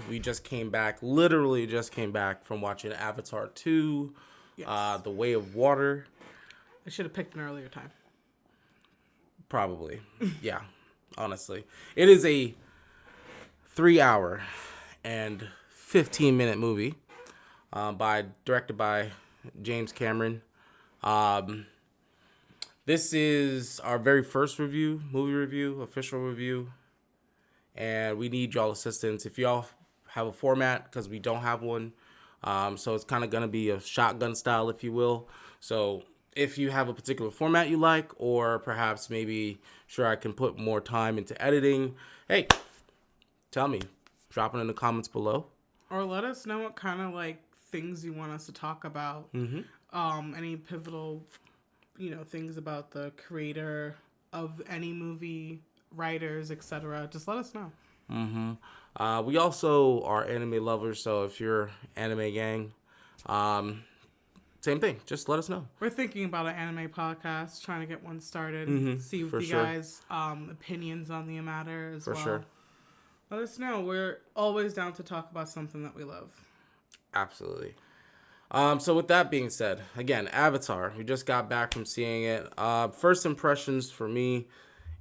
we just came back, literally just came back from watching Avatar 2, Yes. The Way of Water. I should have picked an earlier time. Probably. Yeah, honestly. It is a 3-hour and 15-minute movie directed by James Cameron. This is our very first movie review, official review. And we need y'all assistance. If y'all have a format, because we don't have one. So it's kind of going to be a shotgun style, if you will. So if you have a particular format you like, or perhaps maybe I can put more time into editing, hey, tell me. Drop it in the comments below. Or let us know what kind of like things you want us to talk about. Any pivotal, things about the creator of any movie, writers, etc. Just let us know. We also are anime lovers, so if you're anime gang, same thing. Just let us know. We're thinking about an anime podcast, trying to get one started. See what you guys' opinions on the matter as well. For sure. Let us know. We're always down to talk about something that we love. Absolutely. So with that being said, again, Avatar. We just got back from seeing it. First impressions for me,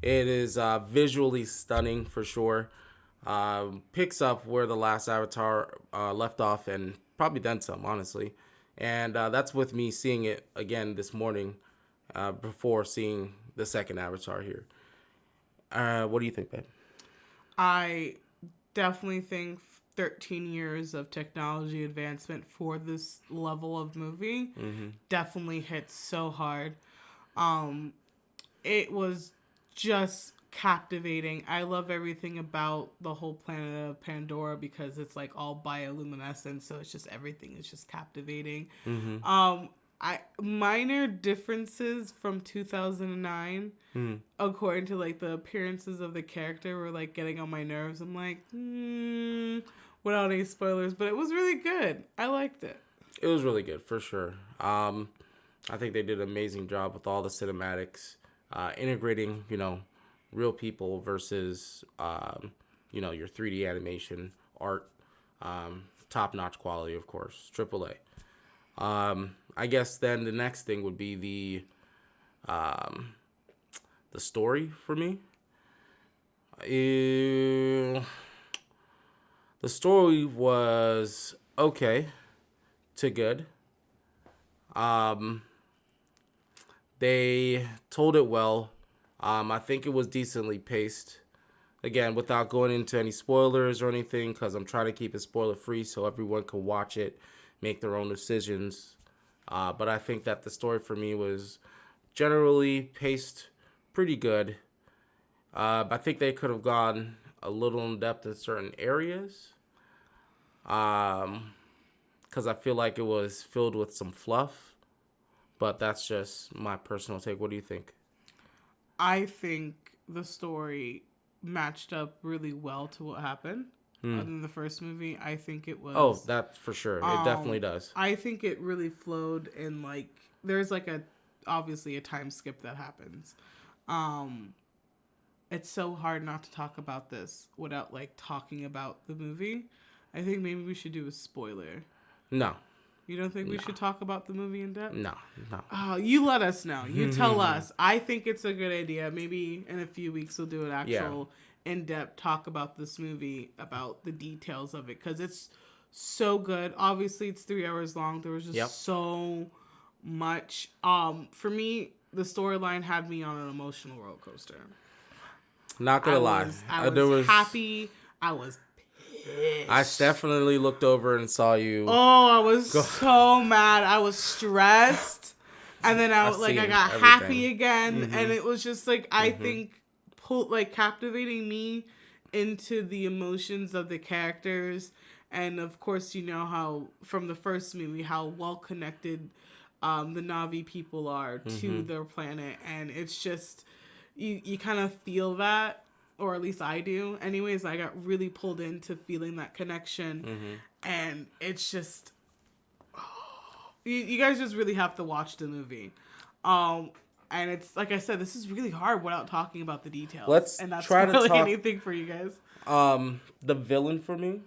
it is visually stunning for sure. Picks up where the last Avatar left off, and probably then some, honestly. And that's with me seeing it again this morning before seeing the second Avatar here. What do you think, babe? I definitely think 13 years of technology advancement for this level of movie definitely hits so hard. It was just captivating. I love everything about the whole planet of Pandora because it's like all bioluminescent, so it's just everything is just captivating. Minor differences from 2009 according to like the appearances of the character were like getting on my nerves. I'm like, without any spoilers, but it was really good. I liked it. It was really good for sure. I think they did an amazing job with all the cinematics, integrating, real people versus, your 3D animation art, top-notch quality, of course, AAA. I guess then the next thing would be the story for me. The story was okay to good. They told it well. I think it was decently paced. Again, without going into any spoilers or anything, because I'm trying to keep it spoiler-free so everyone can watch it, make their own decisions. But I think that the story for me was generally paced pretty good. I think they could have gone a little in depth in certain areas. Because I feel like it was filled with some fluff. But that's just my personal take. What do you think? I think the story matched up really well to what happened. Other than the first movie, I think it was... Oh, that for sure. It definitely does. I think it really flowed in, like... There's, like, obviously a time skip that happens. It's so hard not to talk about this without, like, talking about the movie. I think maybe we should do a spoiler. No. You don't think we should talk about the movie in depth? No. Oh, you let us know. You tell us. I think it's a good idea. Maybe in a few weeks we'll do an actual in-depth talk about this movie, about the details of it, because it's so good. Obviously, it's 3 hours long. There was just so much. For me, the storyline had me on an emotional roller coaster. Not gonna lie. I was happy. I was pissed. I definitely looked over and saw you. Oh, I was so mad. I was stressed. And then I got happy again. And it was just like, I think, captivating me into the emotions of the characters. And of course, you know how, from the first movie, how well connected the Na'vi people are to their planet. And it's just, you kind of feel that. Or at least I do. Anyways, I got really pulled into feeling that connection. And it's just... You guys just really have to watch the movie. And it's, like I said, this is really hard without talking about the details. Let's and that's try to really talk... anything for you guys. The villain for me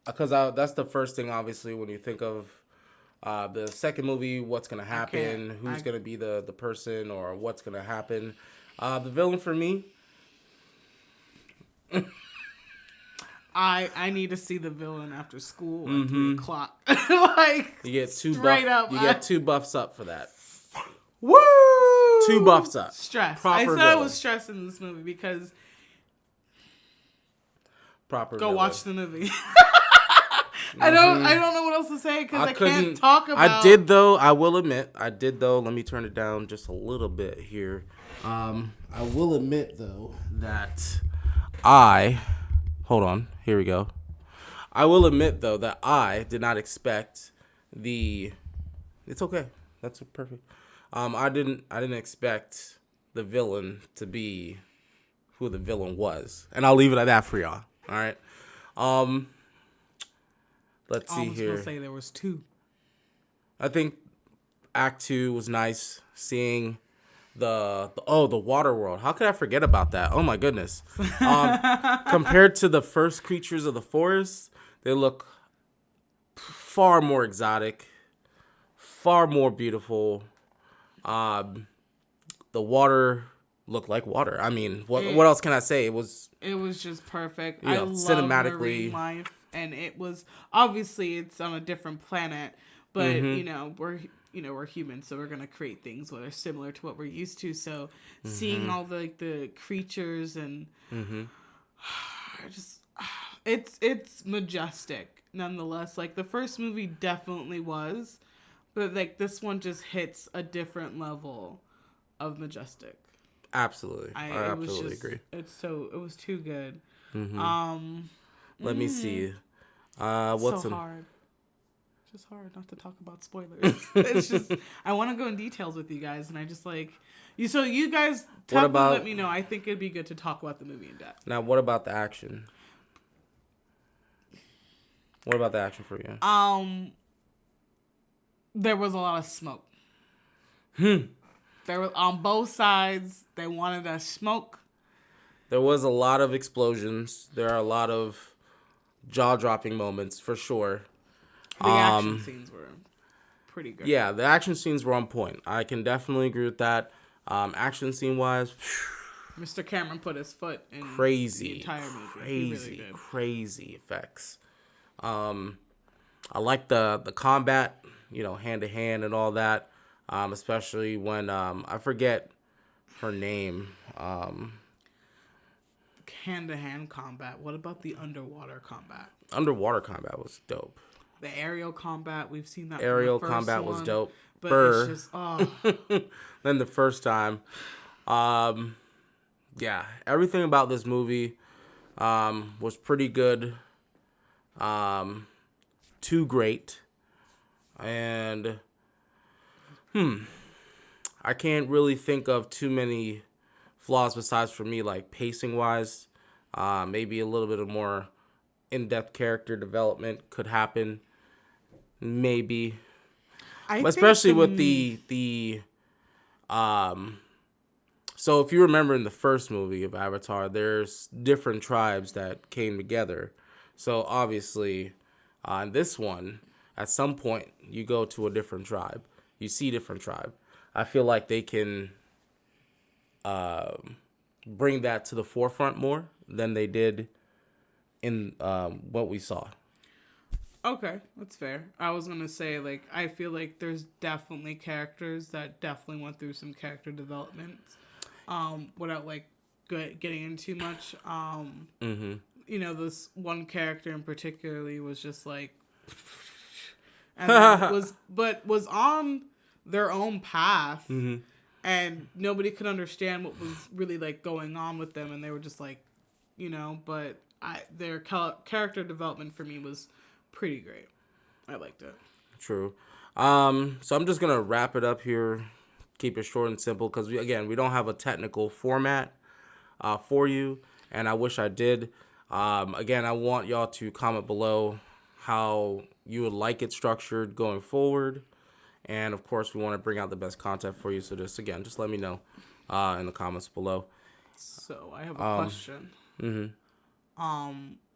because that's the first thing, obviously, when you think of the second movie, what's gonna happen, who's gonna be the person, or what's gonna happen. The villain for me. I need to see the villain after school at 3:00. Like you get two straight up. You get 2 buffs up for that. Woo! 2 buffs up. Stress. Proper I said villain. I was stressed in this movie because. Proper. Go villain. watch the movie. I don't know what else to say because I can't talk about. I did though. I will admit. Let me turn it down just a little bit here. I will admit though that hold on. Here we go. I will admit though that I did not expect the. It's okay. That's perfect. I didn't expect the villain to be who the villain was, and I'll leave it at that for y'all. All right. Let's see here. I was gonna say there was 2. I think Act 2 was nice. Seeing the water world. How could I forget about that? Oh my goodness. Compared to the first creatures of the forest, they look far more exotic, far more beautiful. The water looked like water. I mean, what else can I say? It was just perfect. I love cinematically marine life, and it was obviously it's on a different planet, but we're humans, so we're gonna create things that are similar to what we're used to. So seeing all the creatures and it's majestic nonetheless. Like the first movie definitely was, but like this one just hits a different level of majestic. Absolutely. I absolutely agree. It was too good. Let me see. What's so hard. Just hard not to talk about spoilers. It's just I want to go in details with you guys, and I just like you. So you guys let me know. I think it'd be good to talk about the movie in depth. Now, what about the action? What about the action for you? There was a lot of smoke. There was on both sides. They wanted that smoke. There was a lot of explosions. There are a lot of jaw-dropping moments for sure. The action scenes were pretty good. Yeah, the action scenes were on point. I can definitely agree with that. Action scene-wise, Mr. Cameron put his foot in the entire movie. Crazy effects. I like the combat, hand to hand and all that. Especially when I forget her name. Hand-to-hand combat. What about the underwater combat? Underwater combat was dope. The aerial combat, we've seen that. Aerial combat was dope. But it's just Then the first time, yeah, everything about this movie was pretty good. Too great, and I can't really think of too many flaws besides for me, like pacing wise. Maybe a little bit of more in-depth character development could happen. Maybe. Especially with the so if you remember in the first movie of Avatar, there's different tribes that came together. So obviously, in this one, at some point, you go to a different tribe. You see different tribe. I feel like they can bring that to the forefront more than they did in what we saw. Okay, that's fair. I was going to say, I feel like there's definitely characters that definitely went through some character development without, getting into too much. This one character in particularly was just, and was on their own path, and nobody could understand what was really, going on with them, and they were just, but their character development for me was pretty great. I liked it. True. So I'm just gonna wrap it up here. Keep it short and simple because we don't have a technical format for you, and I wish I did. I want y'all to comment below how you would like it structured going forward, and of course we want to bring out the best content for you. So just let me know in the comments below. So I have a question.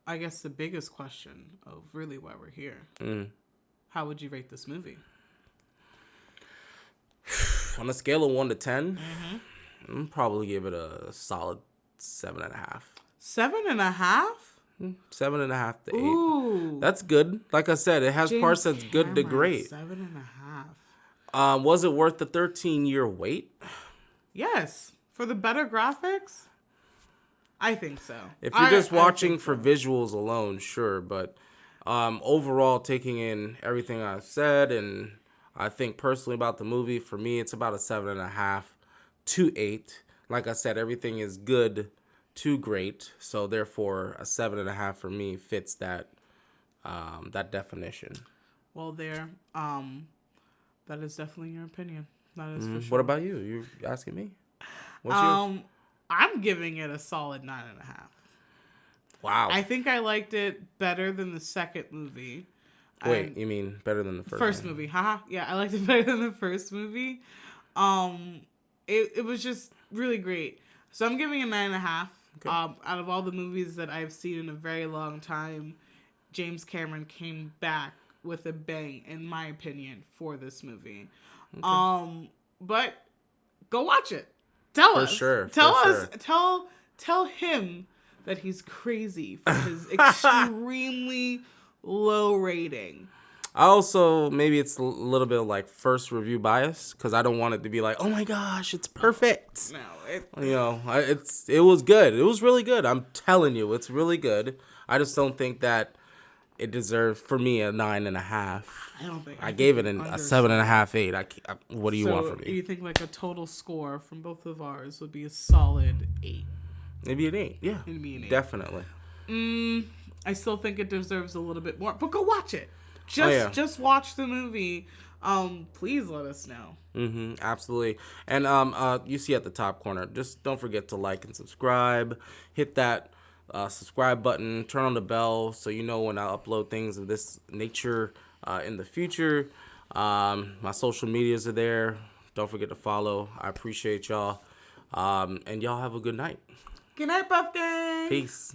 I guess the biggest question of really why we're here. How would you rate this movie? On a scale of 1 to 10, I'll probably give it a solid 7.5. 7.5? 7.5 to 8. Ooh. That's good. Like I said, it has parts that's good to great. 7.5. Was it worth the 13-year wait? Yes. For the better graphics? I think so. If you're just watching for visuals alone, sure. But overall, taking in everything I've said, and I think personally about the movie, for me, it's about a 7.5 to 8. Like I said, everything is good to great. So therefore, a 7.5 for me fits that that definition. Well, that is definitely your opinion. That is for sure. What about you? You asking me? What's yours? I'm giving it a solid 9.5. Wow. I think I liked it better than the second movie. Wait, you mean better than the first movie? Haha. Yeah, I liked it better than the first movie. It was just really great. So I'm giving it 9.5. Okay. Out of all the movies that I've seen in a very long time, James Cameron came back with a bang, in my opinion, for this movie. Okay. But go watch it. Tell us. Tell him that he's crazy for his extremely low rating. I also, maybe it's a little bit of like first review bias, because I don't want it to be like, oh my gosh, it's perfect. No, it was good. It was really good. I'm telling you, it's really good. I just don't think that it deserves, for me, a 9.5. I don't think. I gave it a 7.5, 8. What do you want from me? So you think like a total score from both of ours would be a solid 8? Maybe an 8. Yeah, it'd be an 8. Definitely. I still think it deserves a little bit more, but go watch it. Just watch the movie. Please let us know. Absolutely. And you see at the top corner, just don't forget to like and subscribe. Hit that subscribe button, turn on the bell so you know when I upload things of this nature in the future. My social medias are there. Don't forget to follow. I appreciate y'all. And y'all have a good night. Good night, Buff Gang. Peace.